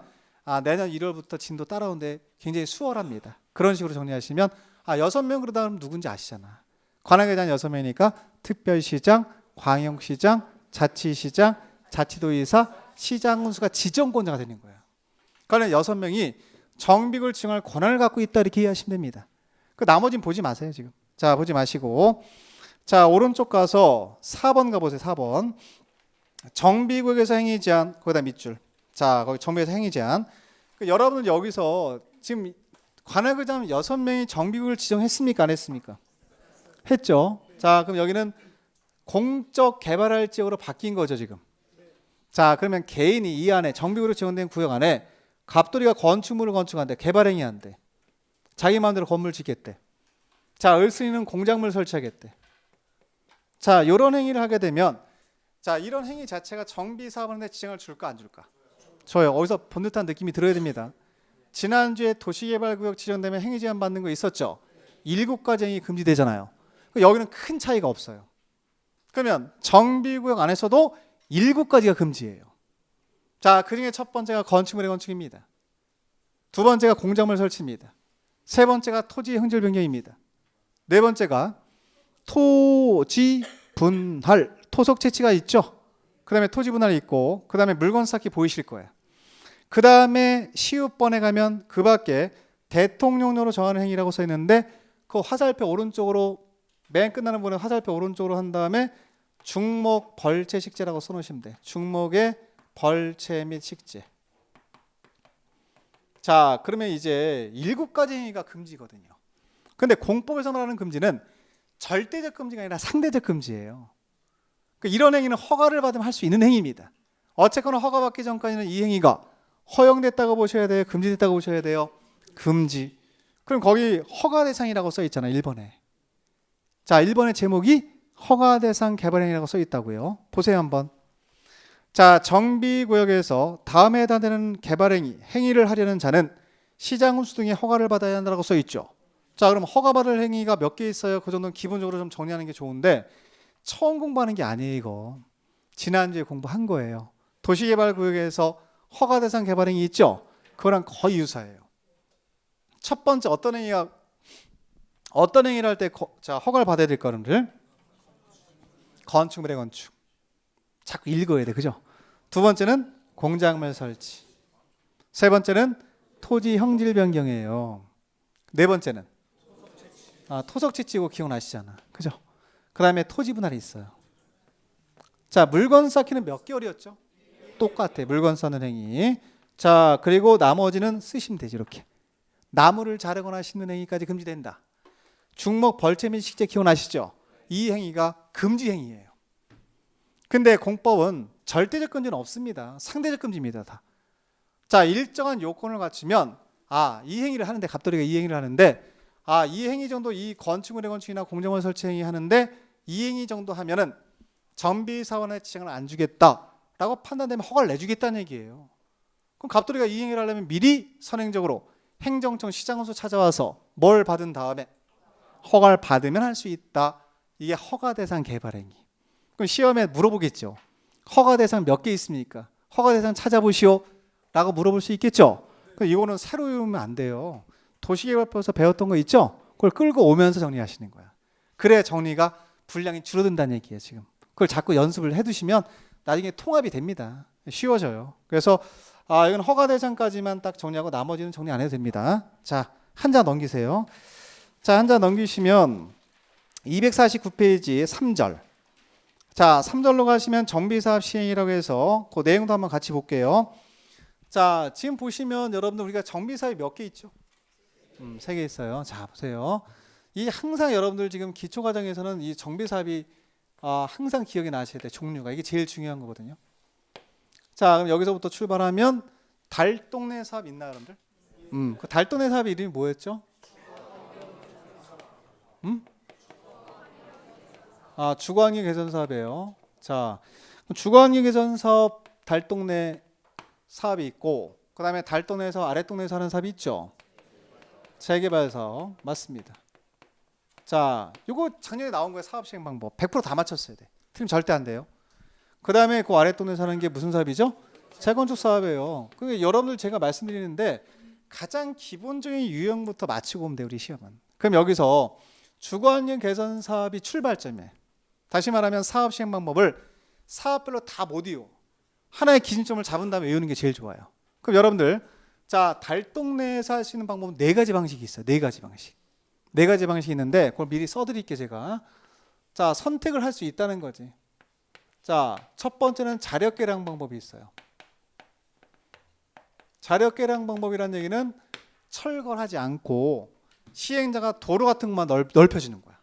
내년 1월부터 진도 따라오는데 굉장히 수월합니다. 그런 식으로 정리하시면 6명 그러다 보면 누군지 아시잖아. 관할계단 6명이니까 특별시장, 광역시장, 자치시장, 자치도의사, 시장군수가 지정권자가 되는 거예요. 그러니까 6명이 정비구역을 지정할 권한을 갖고 있다 이렇게 이해하시면 됩니다. 그 나머지는 보지 마세요, 지금. 자, 보지 마시고 자, 오른쪽 가서 4번 가보세요. 4번. 정비구역에서 행위 제한, 거기다 밑줄. 자, 거기 정비에서 행위 제한. 여러분은 여기서 지금 관할구장 6명이 정비구역을 지정했습니까? 안 했습니까? 했죠. 자, 그럼 여기는 공적 개발할 지역으로 바뀐 거죠, 지금. 자, 그러면 개인이 이 안에 정비구역으로 지정된 구역 안에 갑돌이가 건축물을 건축한대. 개발행위 한대. 자기 마음대로 건물 짓겠대. 자, 을순이는 공작물 설치하겠대. 자, 이런 행위를 하게 되면 자, 이런 행위 자체가 정비사업하는데 지장을 줄까 안 줄까? 줘요. 어디서 본 듯한 느낌이 들어야 됩니다. 지난주에 도시개발구역 지정되면 행위 제한 받는 거 있었죠? 7가지 행위 금지되잖아요. 여기는 큰 차이가 없어요. 그러면 정비구역 안에서도 7가지가 금지예요. 자, 그중에 첫 번째가 건축물의 건축입니다. 두 번째가 공작물 설치입니다. 세 번째가 토지 형질 변경입니다. 네 번째가 토지 분할, 토속 채취가 있죠. 그 다음에 토지 분할이 있고 그 다음에 물건 쌓기 보이실 거예요. 그 다음에 시읍번에 가면 그 밖에 대통령령으로 정하는 행위라고 써 있는데 그 화살표 오른쪽으로 맨 끝나는 부분에 화살표 오른쪽으로 한 다음에 중목 벌채 식재라고 써놓으시면 돼. 중목의 벌채 및 식재. 자, 그러면 이제 7가지 행위가 금지거든요. 근데 공법에서 말하는 금지는 절대적 금지가 아니라 상대적 금지예요. 이런 행위는 허가를 받으면 할 수 있는 행위입니다. 어쨌거나 허가받기 전까지는 이 행위가 허용됐다고 보셔야 돼요? 금지됐다고 보셔야 돼요? 금지. 그럼 거기 허가 대상이라고 써 있잖아요. 1번에. 자, 1번의 제목이 허가 대상 개발행위라고 써 있다고요. 보세요 한번. 자, 정비구역에서 다음에 해당되는 개발행위, 행위를 하려는 자는 시장군수 등의 허가를 받아야 한다고 써 있죠. 자, 그럼 허가받을 행위가 몇 개 있어요? 그 정도는 기본적으로 좀 정리하는 게 좋은데 처음 공부하는 게 아니에요, 이거. 지난주에 공부한 거예요. 도시개발구역에서 허가 대상 개발행위 있죠? 그거랑 거의 유사해요. 첫 번째 어떤 행위를 할 때 허가를 받아야 될까, 여러분들? 건축물의 건축. 자꾸 읽어야 돼, 그죠? 두 번째는 공작물 설치. 세 번째는 토지 형질 변경이에요. 네 번째는 토속 채취고 기억나시잖아, 그죠? 그 다음에 토지 분할이 있어요. 자, 물건 쌓기는 몇 개월이었죠? 똑같아. 물건 써는 행위. 자, 그리고 나머지는 쓰시면 되지. 이렇게. 나무를 자르거나 심는 행위까지 금지된다. 중목, 벌채 및 식재 기원하시죠? 이 행위가 금지 행위예요. 근데 공법은 절대적 금지는 없습니다. 상대적 금지입니다. 다. 자, 일정한 요건을 갖추면 이 행위를 하는데, 갑돌이가 이 행위를 하는데 이 행위 정도, 이 건축물의 건축이나 공정원 설치 행위 하는데 이 행위 정도 하면은 정비사원의 지장을 안 주겠다라고 판단되면 허가를 내주겠다는 얘기예요. 그럼 갑돌이가 이 행위를 하려면 미리 선행적으로 행정청 시장원수 찾아와서 뭘 받은 다음에 허가를 받으면 할 수 있다. 이게 허가 대상 개발 행위. 그럼 시험에 물어보겠죠. 허가 대상 몇 개 있습니까? 허가 대상 찾아보시오 라고 물어볼 수 있겠죠. 그럼 이거는 새로 외우면 안 돼요. 도시개발법에서 배웠던 거 있죠? 그걸 끌고 오면서 정리하시는 거야. 그래 정리가 분량이 줄어든다는 얘기예요. 지금 그걸 자꾸 연습을 해두시면 나중에 통합이 됩니다. 쉬워져요. 그래서 이건 허가 대상까지만 딱 정리하고 나머지는 정리 안 해도 됩니다. 자, 한 장 넘기세요. 자, 한 장 넘기시면 249페이지 3절. 자, 3절로 가시면 정비사업 시행이라고 해서 그 내용도 한번 같이 볼게요. 자, 지금 보시면 여러분들 우리가 정비사업이 몇 개 있죠? 3개 있어요. 자, 보세요. 이 항상 여러분들 지금 기초과정에서는 이 정비사업이 항상 기억이 나셔야 돼요. 종류가. 이게 제일 중요한 거거든요. 자, 그럼 여기서부터 출발하면 달동네 사업 있나요, 여러분들? 그 달동네 사업 이름이 뭐였죠? 주거환경 개선 사업이에요. 자, 주거환경 개선 사업 달동네 사업이 있고, 그 다음에 달동네에서 아랫동네에서 하는 사업이 있죠. 재개발 사업 맞습니다. 자, 이거 작년에 나온 거예요. 사업 시행 방법 100% 다 맞췄어야 돼. 틀리면 절대 안 돼요. 그 다음에 그 아랫동네에서 하는 게 무슨 사업이죠? 재건축 사업이에요. 그게 여러분들 제가 말씀드리는데 가장 기본적인 유형부터 맞추고 오면 돼요. 우리 시험은. 그럼 여기서 주거환경 개선 사업이 출발점이에요. 다시 말하면 사업 시행 방법을 사업별로 다 못 외워. 하나의 기준점을 잡은 다음에 외우는 게 제일 좋아요. 그럼 여러분들 자, 달동네에서 할 수 있는 방법은 4가지 방식이 있어요. 4가지 방식. 4가지 방식이 있는데 그걸 미리 써드릴게요. 제가. 자, 선택을 할 수 있다는 거지. 자, 첫 번째는 자력 계량 방법이 있어요. 자력 계량 방법이라는 얘기는 철거하지 않고 시행자가 도로 같은 것만 넓혀주는 거야.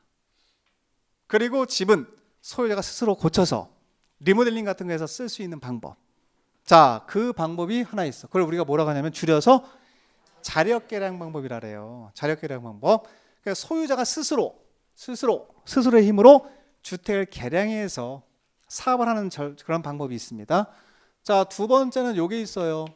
그리고 집은 소유자가 스스로 고쳐서 리모델링 같은 거 해서 쓸 수 있는 방법. 자, 그 방법이 하나 있어. 그걸 우리가 뭐라고 하냐면 줄여서 자력 계량 방법이라 그래요. 자력 계량 방법. 그러니까 소유자가 스스로의 힘으로 주택을 개량해서 사업을 하는 그런 방법이 있습니다. 자, 두 번째는 요게 있어요.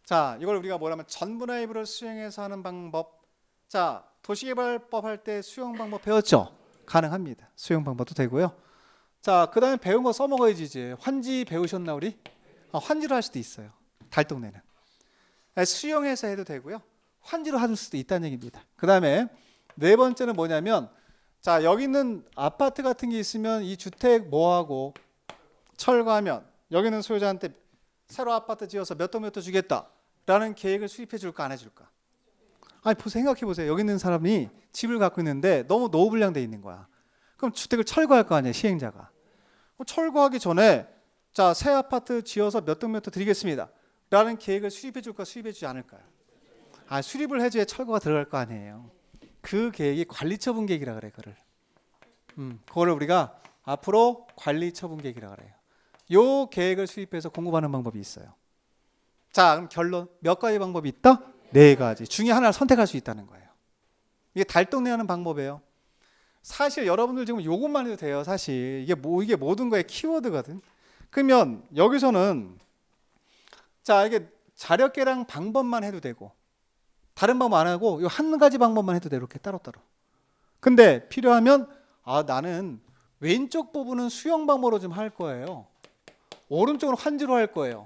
자, 이걸 우리가 뭐라면 전분화입을 수행해서 하는 방법. 자, 도시개발법 할 때 수용 방법 배웠죠? 가능합니다. 수용 방법도 되고요. 자, 그 다음에 배운 거 써먹어야지. 이제 환지 배우셨나 우리? 환지로 할 수도 있어요. 달동네는 수용해서 해도 되고요. 환지로 할 수도 있다는 얘기입니다. 그 다음에 네 번째는 뭐냐면, 자, 여기 있는 아파트 같은 게 있으면 이 주택 뭐하고 철거하면 여기는 소유자한테 새로 아파트 지어서 몇 동 몇 호 주겠다라는 계획을 수립해 줄까 안 해줄까? 아니, 생각해 보세요. 여기 있는 사람이 집을 갖고 있는데 너무 노후불량돼 있는 거야. 그럼 주택을 철거할 거 아니에요, 시행자가. 철거하기 전에 자, 새 아파트 지어서 몇 동 몇 호 드리겠습니다 라는 계획을 수립해 줄까, 수립해 주지 않을까요? 수립을 해줘야 철거가 들어갈 거 아니에요. 그 계획이 관리처분 계획이라 그래. 그거를 우리가 앞으로 관리처분 계획이라 그래요. 요 계획을 수립해서 공급하는 방법이 있어요. 자, 그럼 결론 몇 가지 방법이 있다? 4가지 중에 하나를 선택할 수 있다는 거예요. 이게 달동네 하는 방법이에요. 사실 여러분들 지금 요것만 해도 돼요. 사실 이게 모든 거의 키워드거든. 그러면 여기서는 자, 이게 자력 계량 방법만 해도 되고 다른 방법 안 하고 이 한 가지 방법만 해도 돼. 이렇게 따로따로. 근데 필요하면 나는 왼쪽 부분은 수용 방법으로 좀 할 거예요. 오른쪽으로 환지로 할 거예요.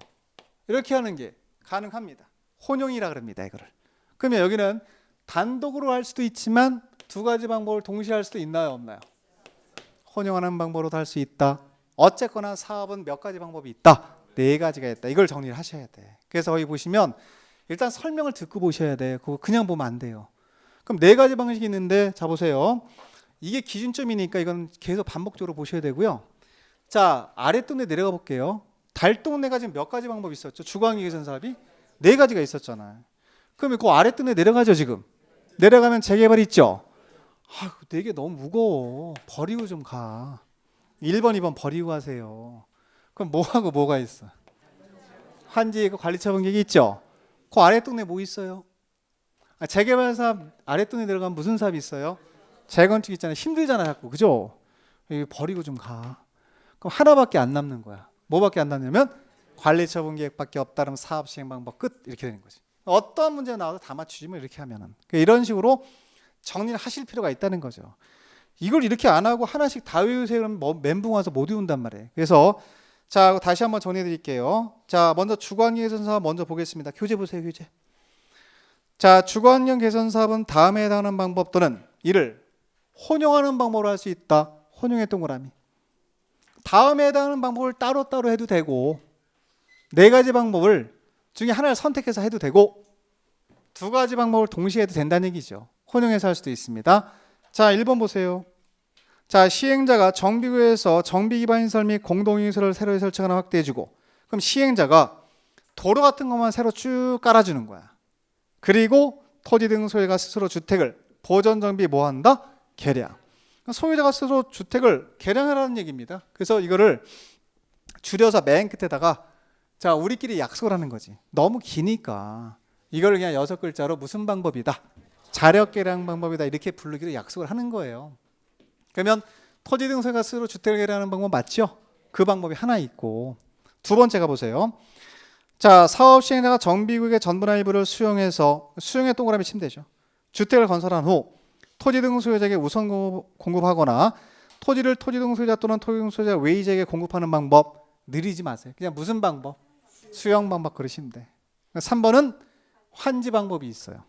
이렇게 하는 게 가능합니다. 혼용이라 그럽니다. 이거를. 그러면 여기는 단독으로 할 수도 있지만 2가지 방법을 동시에 할 수도 있나요, 없나요? 혼용하는 방법으로도 할 수 있다. 어쨌거나 사업은 몇 가지 방법이 있다. 4가지가 있다. 이걸 정리를 하셔야 돼. 그래서 거기 보시면 일단 설명을 듣고 보셔야 돼. 그거 그냥 보면 안 돼요. 그럼 4가지 방식이 있는데, 자 보세요. 이게 기준점이니까 이건 계속 반복적으로 보셔야 되고요. 자, 아랫동네 내려가 볼게요. 달동네가 지금 몇 가지 방법이 있었죠? 주거환경 개선 사업이 4가지가 있었잖아요. 그러면 그 아랫동네 내려가죠 지금. 내려가면 재개발 있죠. 아, 4개 너무 무거워. 버리고 좀 가. 1번, 2번 버리고 가세요. 그럼 뭐하고 뭐가 있어? 환지 그 관리처분계획이 있죠. 그 아랫동네 뭐 있어요? 재개발 사업 아랫동네 내려가면 무슨 사업이 있어요? 재건축 있잖아요. 힘들잖아 자꾸. 그죠? 이거 버리고 좀 가. 그럼 하나밖에 안 남는 거야. 뭐밖에 안 남냐면 관리처분계획밖에 없다. 그러면 사업 시행 방법 끝. 이렇게 되는 거지. 어떤 문제가 나와도 다 맞추지 뭐 이렇게 하면은. 이런 식으로 정리를 하실 필요가 있다는 거죠. 이걸 이렇게 안 하고 하나씩 다 외우세요. 그러면 뭐 멘붕 와서 못 외운단 말이에요. 그래서 자 다시 한번 정리해 드릴게요. 자 먼저 주거환경 개선 사업 먼저 보겠습니다. 교재 보세요. 교재. 자 주거환경 개선 사업은 다음에 해당하는 방법 또는 이를 혼용하는 방법으로 할 수 있다. 혼용의 동그라미. 다음에 해당하는 방법을 따로따로 해도 되고 4가지 방법을 중에 하나를 선택해서 해도 되고 2가지 방법을 동시에 해도 된다는 얘기죠. 혼용해서 할 수도 있습니다. 자 1번 보세요. 자 시행자가 정비구에서 정비기반시설 및 공동유소를 새로 설치하거나 확대해주고 그럼 시행자가 도로 같은 것만 새로 쭉 깔아주는 거야. 그리고 토지 등 소유가 스스로 주택을 보전 정비 뭐 한다? 개량. 소유자가 스스로 주택을 개량하라는 얘기입니다. 그래서 이거를 줄여서 맨 끝에다가 자 우리끼리 약속을 하는 거지. 너무 기니까 이걸 그냥 6글자로 무슨 방법이다. 자력 개량 방법이다. 이렇게 부르기로 약속을 하는 거예요. 그러면 토지 등 소유가 스스로 주택을 개량하는 방법 맞죠? 그 방법이 하나 있고 2번째 가보세요. 자 사업 시행자가 정비구역의 전부나 일부를 수용해서 수용의 동그라미 치면 되죠. 주택을 건설한 후 토지 등 소유자에게 우선 공급하거나 토지를 토지 등 소유자 또는 토지 등 소유자 외의자에게 공급하는 방법 느리지 마세요. 그냥 무슨 방법? 수용 방법 그러시면 돼. 3번은 환지 방법이 있어요.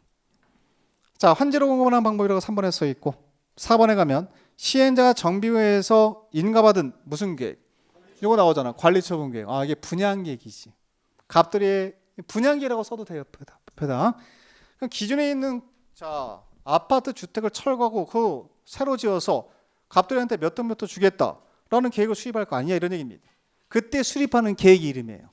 자 환지로 공급하는 방법이라고 3번에 써 있고 4번에 가면 시행자가 정비구에서 인가받은 무슨 계획? 이거 나오잖아. 관리처분 계획. 아 이게 분양 계획이지. 갑들이 분양계획이라고 써도 돼요. 옆에다. 기존에 있는 자 아파트 주택을 철거하고 그 새로 지어서 갑들한테 몇 돈 몇 호 주겠다라는 계획을 수립할 거 아니냐 이런 얘기입니다. 그때 수립하는 계획이 이름이에요.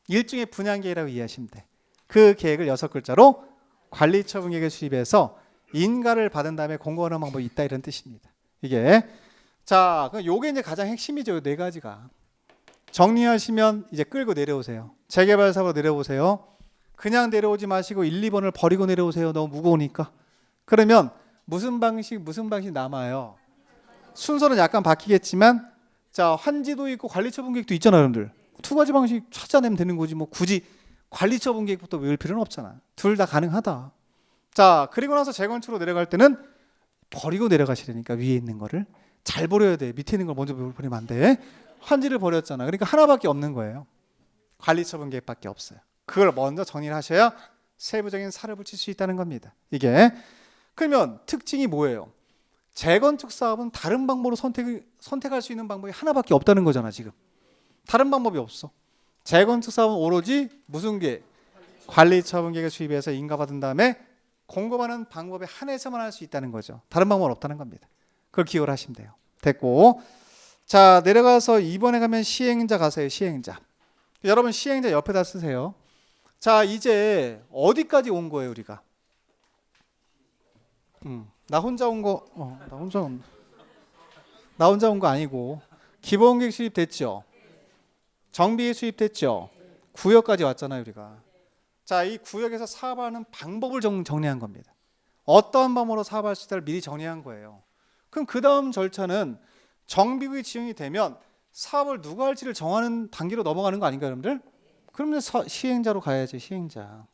일종의 분양계획이라고 이해하시면 돼. 그 계획을 6글자로 관리처분계획을 수립해서 인가를 받은 다음에 공고하는 방법이 있다 이런 뜻입니다. 이게 자, 요게 이제 가장 핵심이죠. 4가지가. 정리하시면 이제 끌고 내려오세요. 재개발 사업으로 내려오세요. 그냥 내려오지 마시고 1, 2번을 버리고 내려오세요. 너무 무거우니까. 그러면 무슨 방식 남아요. 순서는 약간 바뀌겠지만 자 환지도 있고 관리처분계획도 있잖아요. 여러분들. 2가지 방식 찾아내면 되는 거지. 뭐 굳이 관리처분계획부터 외울 필요는 없잖아. 둘 다 가능하다. 자 그리고 나서 재건축으로 내려갈 때는 버리고 내려가시려니까 위에 있는 거를 잘 버려야 돼. 밑에 있는 걸 먼저 버리면 안 돼. 환지를 버렸잖아. 그러니까 하나밖에 없는 거예요. 관리처분계획밖에 없어요. 그걸 먼저 정리를 하셔야 세부적인 살을 붙일 수 있다는 겁니다. 이게 그러면 특징이 뭐예요? 재건축 사업은 다른 방법으로 선택할 수 있는 방법이 하나밖에 없다는 거잖아. 지금 다른 방법이 없어. 재건축 사업은 오로지 무슨 계획? 관리처분계획을 수립해서 인가받은 다음에 공급하는 방법에 한해서만 할 수 있다는 거죠. 다른 방법은 없다는 겁니다. 그걸 기억을 하시면 돼요. 됐고 자 내려가서 2번에 가면 시행자 가세요. 시행자. 여러분 시행자 옆에다 쓰세요. 자 이제 어디까지 온 거예요 우리가? 나 혼자 온 거 나 혼자 온 거 아니고 기본계획 수립됐죠. 정비계획 수립됐죠. 구역까지 왔잖아요 우리가. 자 이 구역에서 사업하는 방법을 정리한 겁니다. 어떠한 방법으로 사업할 수 있다를 미리 정리한 거예요. 그럼 그 다음 절차는 정비구역이 지정이 되면 사업을 누가 할지를 정하는 단계로 넘어가는 거 아닌가요 여러분들? 그러면 시행자로 가야지. 시행자.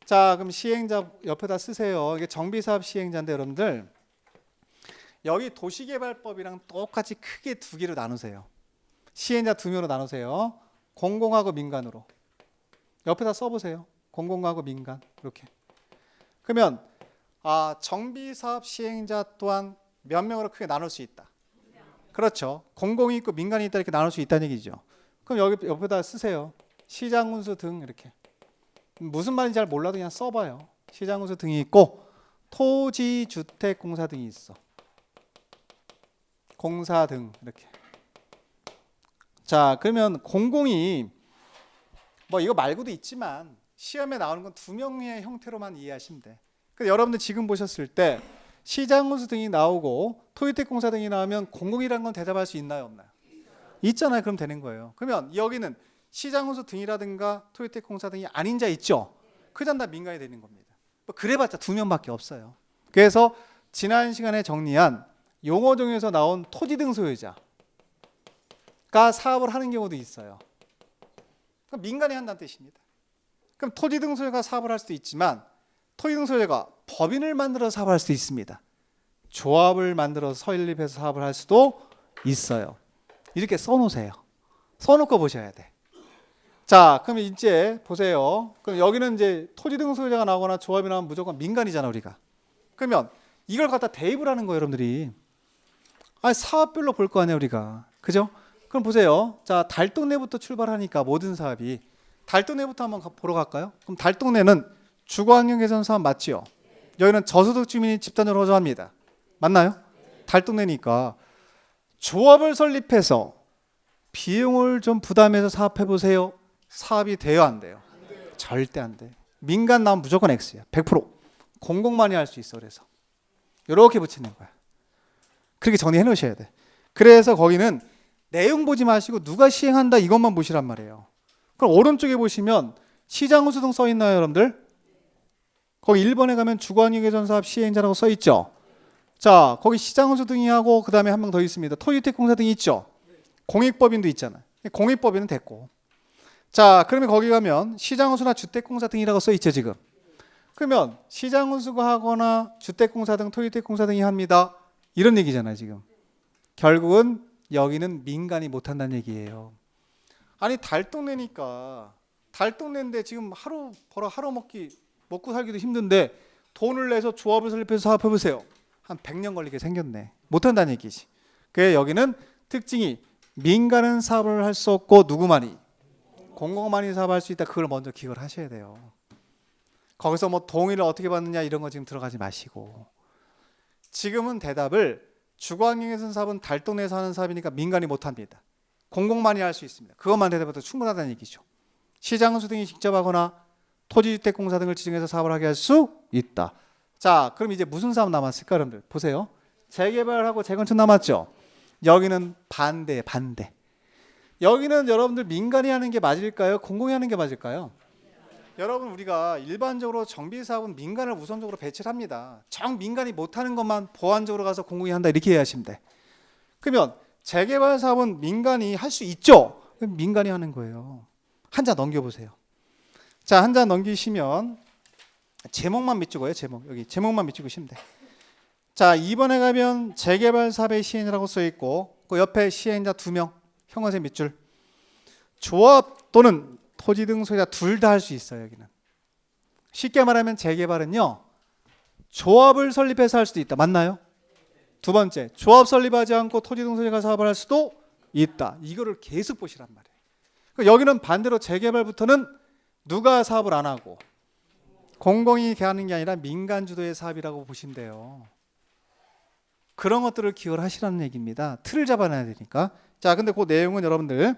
자 그럼 시행자 옆에다 쓰세요. 이게 정비사업 시행자인데 여러분들 여기 도시개발법이랑 똑같이 크게 2개로 나누세요. 시행자 2명으로 나누세요. 공공하고 민간으로. 옆에다 써보세요. 공공하고 민간 이렇게. 그러면 정비사업 시행자 또한 몇 명으로 크게 나눌 수 있다. 그렇죠. 공공이 있고 민간이 있다 이렇게 나눌 수 있다는 얘기죠. 그럼 여기 옆에다 쓰세요. 시장군수 등 이렇게. 무슨 말인지 잘 몰라도 그냥 써봐요. 시장군수 등이 있고 토지주택공사 등이 있어. 공사 등 이렇게. 자, 그러면 공공이 뭐 이거 말고도 있지만 시험에 나오는 건 두 명의 형태로만 이해하시면 돼. 근데 여러분들 지금 보셨을 때 시장운수 등이 나오고 토유택공사 등이 나오면 공공이라는 건 대답할 수 있나요, 없나요? 있잖아요. 그럼 되는 거예요. 그러면 여기는 시장운수 등이라든가 토유택공사 등이 아닌 자 있죠? 그 자는 다 민간이 되는 겁니다. 뭐 그래봤자 두 명밖에 없어요. 그래서 지난 시간에 정리한 용어 중에서 나온 토지 등 소유자가 사업을 하는 경우도 있어요. 그럼 민간이 한다는 뜻입니다. 그럼 토지 등 소유자가 사업을 할 수도 있지만 토지 등 소유자가 법인을 만들어서 사업을 할 수도 있습니다. 조합을 만들어서 설립해서 사업을 할 수도 있어요. 이렇게 써놓으세요. 써놓고 보셔야 돼. 자, 그럼 이제 보세요. 그럼 여기는 이제 토지 등 소유자가 나오거나 조합이 나오면 무조건 민간이잖아, 우리가. 그러면 이걸 갖다 대입을 하는 거예요, 여러분들이. 아니, 사업별로 볼 거 아니에요, 우리가. 그죠? 그럼 보세요. 자, 달동네부터 출발하니까 모든 사업이. 달동네부터 한번 보러 갈까요? 그럼 달동네는 주거환경 개선 사업 맞지요? 여기는 저소득 주민이 집단으로 허전합니다. 맞나요? 달동네니까 조합을 설립해서 비용을 좀 부담해서 사업해 보세요. 사업이 돼요, 안 돼요? 절대 안 돼. 민간 나오면 무조건 X야. 100%. 공공만이 할 수 있어. 그래서 이렇게 붙이는 거야. 그렇게 정리해 놓으셔야 돼. 그래서 거기는 내용 보지 마시고 누가 시행한다 이것만 보시란 말이에요. 그럼 오른쪽에 보시면 시장운수 등 써 있나요, 여러분들? 거기 1번에 가면 주거환경개선사업 시행자라고 써 있죠. 자, 거기 시장운수 등이 하고 그 다음에 한 명 더 있습니다. 토지주택공사 등이 있죠. 공익법인도 있잖아요. 공익법인은 됐고. 자, 그러면 거기 가면 시장운수나 주택공사 등이라고 써 있죠, 지금. 그러면 시장운수가 하거나 주택공사 등 토지주택공사 등이 합니다. 이런 얘기잖아요, 지금. 결국은 여기는 민간이 못한다는 얘기예요. 아니, 달동네니까 달동네인데 지금 하루 벌어 하루 먹고 살기도 힘든데 돈을 내서 조합을 설립해서 사업해보세요. 한 100년 걸리게 생겼네. 못한다는 얘기지. 그래 여기는 특징이 민간은 사업을 할 수 없고 누구만이? 공공만이 사업할 수 있다. 그걸 먼저 기억을 하셔야 돼요. 거기서 뭐 동의를 어떻게 받느냐 이런 거 지금 들어가지 마시고 지금은 대답을 주거환경개선 사업은 달동네에서 하는 사업이니까 민간이 못합니다. 공공만이 할 수 있습니다. 그것만 대답해도 충분하다는 얘기죠. 시장운수 등이 직접 하거나 토지주택공사 등을 지정해서 사업을 하게 할 수 있다. 자, 그럼 이제 무슨 사업 남았을까, 여러분들? 보세요. 재개발하고 재건축 남았죠? 여기는 반대. 여기는 여러분들 민간이 하는 게 맞을까요? 공공이 하는 게 맞을까요? 여러분, 우리가 일반적으로 정비사업은 민간을 우선적으로 배치를 합니다. 민간이 못하는 것만 보완적으로 가서 공공이 한다 이렇게 이해하시면 돼. 그러면 재개발 사업은 민간이 할 수 있죠? 그럼 민간이 하는 거예요. 한 자 넘겨보세요. 자, 한 자 넘기시면 제목만 밑주고요. 여기 제목만 밑주시면 돼. 자, 2번에 가면 재개발 사업의 시행자라고 써 있고 그 옆에 시행자 2명 형광색 밑줄. 조합 또는 토지 등 소유자 둘 다 할 수 있어요. 여기는 쉽게 말하면 재개발은요 조합을 설립해서 할 수도 있다. 맞나요? 두 번째, 조합 설립하지 않고 토지 등 소유자가 사업을 할 수도 있다. 이거를 계속 보시란 말이에요. 그러니까 여기는 반대로 재개발부터는 누가 사업을 안 하고 공공이 하는 게 아니라 민간 주도의 사업이라고 보시면 돼요. 그런 것들을 기억을 하시라는 얘기입니다. 틀을 잡아놔야 되니까. 자, 근데 그 내용은 여러분들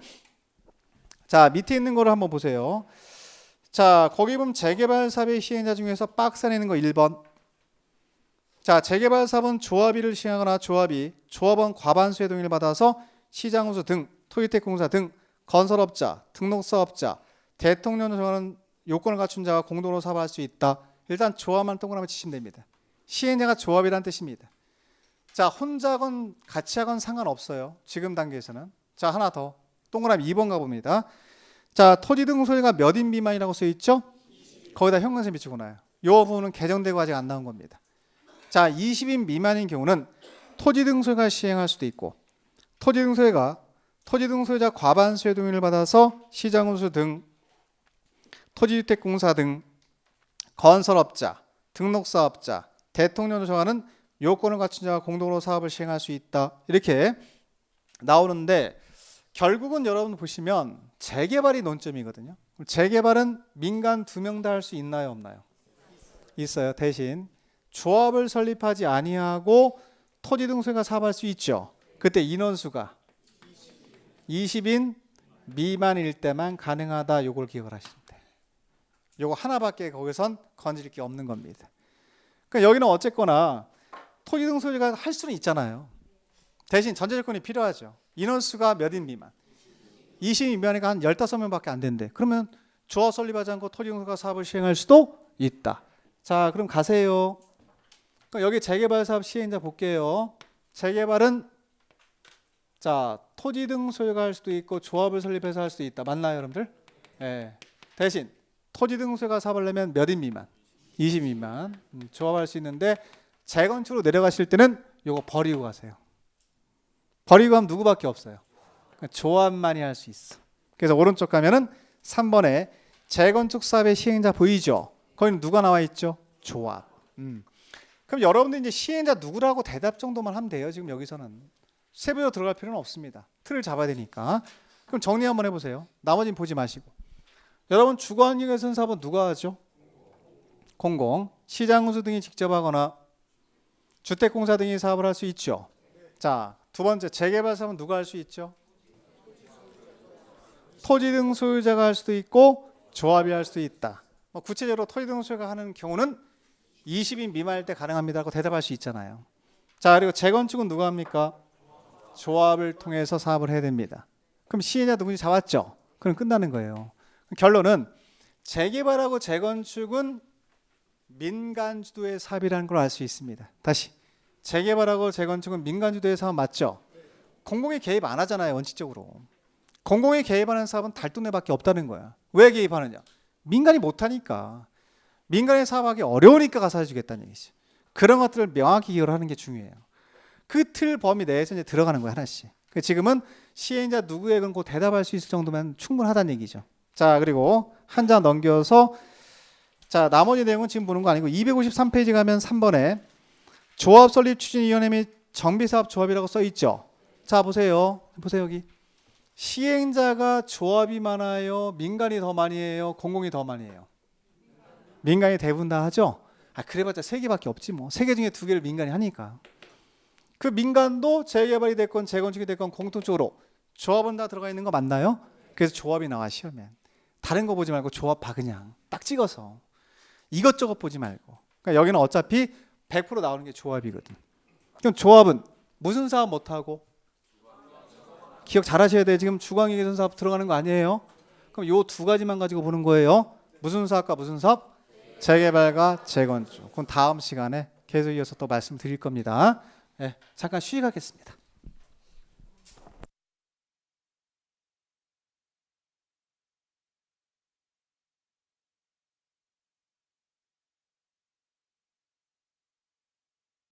자, 밑에 있는 거를 한번 보세요. 자, 거기 보면 재개발 사업의 시행자 중에서 박스 안에 있는 거 1번. 자, 재개발 사업은 조합의를 시행하거나 조합원 과반수의 동의를 받아서 시장운수 등 토지주택공사 등 건설업자, 등록사업자, 대통령을 정하는 요건을 갖춘 자가 공동으로 사업할 수 있다. 일단 조합만 동그라미 치시면 됩니다. 시행자가 조합이라는 뜻입니다. 자, 혼자건 같이 하건 상관없어요. 지금 단계에서는. 자, 하나 더. 동그라미 2번 가봅니다. 자, 토지 등 소유가 몇 인 미만이라고 써 있죠? 거기다 형광색 비추고 나요. 이 부분은 개정되고 아직 안 나온 겁니다. 자, 20인 미만인 경우는 토지 등 소유가 시행할 수도 있고 토지 등 소유자 과반수의 동의를 받아서 시장운수 등 토지주택공사 등 건설업자, 등록사업자, 대통령을 정하는 요건을 갖춘 자가 공동으로 사업을 시행할 수 있다. 이렇게 나오는데 결국은 여러분 보시면 재개발이 논점이거든요. 재개발은 민간 2명 다 할 수 있나요, 없나요? 있어요. 대신 조합을 설립하지 아니하고 토지 등 소유가 사업할 수 있죠. 그때 인원수가 20인 미만일 때만 가능하다. 요걸 기억을 하시면 돼. 요거 하나밖에 거기선 건질 게 없는 겁니다. 그러니까 여기는 어쨌거나 토지 등 소유가 할 수는 있잖아요. 대신 전제 조건이 필요하죠. 인원수가 몇인 미만? 20인 미만이니까 한 15명밖에 안 된대. 그러면 조합 설립하지 않고 토지 등소유가 사업을 시행할 수도 있다. 자, 그럼 가세요. 그러니까 여기 재개발 사업 시행자 볼게요. 재개발은 자, 토지 등 소유가 할 수도 있고 조합을 설립해서 할 수도 있다. 맞나요, 여러분들? 네. 대신 토지 등 소유가 사업을 내면 몇인 미만? 20 미만. 조합할 수 있는데 재건축으로 내려가실 때는 요거 버리고 가세요. 버리고 하면 누구밖에 없어요. 그러니까 조합만이 할 수 있어. 그래서 오른쪽 가면은 3번에 재건축 사업의 시행자 보이죠? 거기는 누가 나와 있죠? 조합. 그럼 여러분들 이제 시행자 누구라고 대답 정도만 하면 돼요. 지금 여기서는 세부적으로 들어갈 필요는 없습니다. 틀을 잡아야 되니까. 그럼 정리 한번 해보세요. 나머지는 보지 마시고. 여러분 주거환경개선 사업은 누가 하죠? 공공, 시장운수 등이 직접 하거나 주택공사 등이 사업을 할 수 있죠. 자, 두 번째 재개발 사업은 누가 할 수 있죠? 토지 등 소유자가 할 수도 있고 조합이 할 수도 있다. 구체적으로 토지 등 소유가 하는 경우는 20인 미만일 때 가능합니다라고 대답할 수 있잖아요. 자, 그리고 재건축은 누가 합니까? 조합을 통해서 사업을 해야 됩니다. 그럼 시행자 누군지 잡았죠? 그럼 끝나는 거예요. 결론은 재개발하고 재건축은 민간 주도의 사업이라는 걸 알 수 있습니다. 다시 재개발하고 재건축은 민간 주도의 사업 맞죠? 공공이 개입 안 하잖아요. 원칙적으로. 공공이 개입하는 사업은 달동네밖에 없다는 거야. 왜 개입하느냐? 민간이 못하니까. 민간이 사업하기 어려우니까 가서 해주겠다는 얘기지. 그런 것들을 명확히 기여를 하는 게 중요해요. 그 틀 범위 내에서 이제 들어가는 거야 하나씩. 지금은 시행자 누구에건 그 대답할 수 있을 정도면 충분하다는 얘기죠. 자, 그리고 한 장 넘겨서 자, 나머지 내용은 지금 보는 거 아니고 253페이지 가면 3번에 조합 설립 추진위원회 및 정비사업 조합이라고 써 있죠. 자, 보세요. 보세요 여기. 시행자가 조합이 많아요? 민간이 더 많이 해요? 공공이 더 많이 해요? 민간이 대부분 다 하죠? 그래봤자 3개밖에 없지 뭐. 3개 중에 2개를 민간이 하니까. 그 민간도 재개발이 됐건 재건축이 됐건 공통적으로 조합은 다 들어가 있는 거 맞나요? 그래서 조합이 나와 시험에. 다른 거 보지 말고 조합 봐 그냥. 딱 찍어서. 이것저것 보지 말고. 그러니까 여기는 어차피 100% 나오는 게 조합이거든. 그럼 조합은 무슨 사업 못하고? 기억 잘 하셔야 돼. 지금 주거환경개선 사업 들어가는 거 아니에요? 그럼 요 2가지만 가지고 보는 거예요. 무슨 사업과 무슨 사업? 재개발과 재건축. 그럼 다음 시간에 계속 이어서 또 말씀드릴 겁니다. 네, 잠깐 쉬게 하겠습니다.